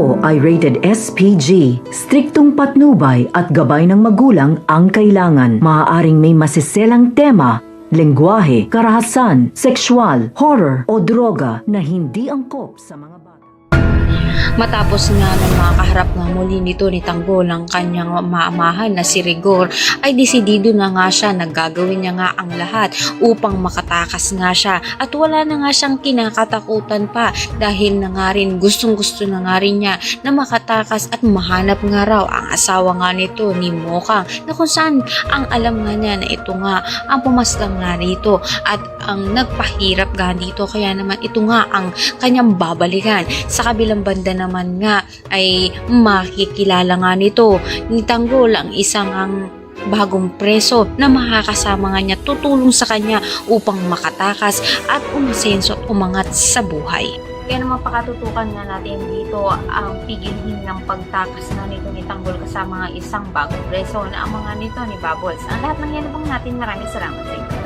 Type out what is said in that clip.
ito ay rated SPG. Striktong patnubay at gabay ng magulang ang kailangan. Maaaring may masiselang tema, lengguwahe, karahasan, sexual, horror o droga na hindi angkop sa mga bata. Matapos nga ng makaharap nga muli nito ni Tanggol ang kanyang maamahan na si Rigor, ay desidido na nga siya, naggagawin niya nga ang lahat upang makatakas nga siya, at wala na nga siyang kinakatakutan pa dahil na nga rin gustong gusto na nga rin niya na makatakas at mahanap nga raw ang asawa nga nito ni Mokang, na kung saan ang alam nga niya na ito nga ang pumaslang nga rito at ang nagpahirap nga dito, kaya naman ito nga ang kanyang babalikan. Sa kabilang banda naman nga ay makikilala nga nito ni Tanggol ang isang bagong preso na makakasama nga niya, tutulong sa kanya upang makatakas at umasenso at umangat sa buhay. Kaya naman pakatutukan nga natin dito ang pigilhin ng pagtakas na nito ni Tanggol kasama nga isang bagong preso na ang mga nito ni Bubbles. Ang lahat ng yan natin, maraming salamat sa inyo.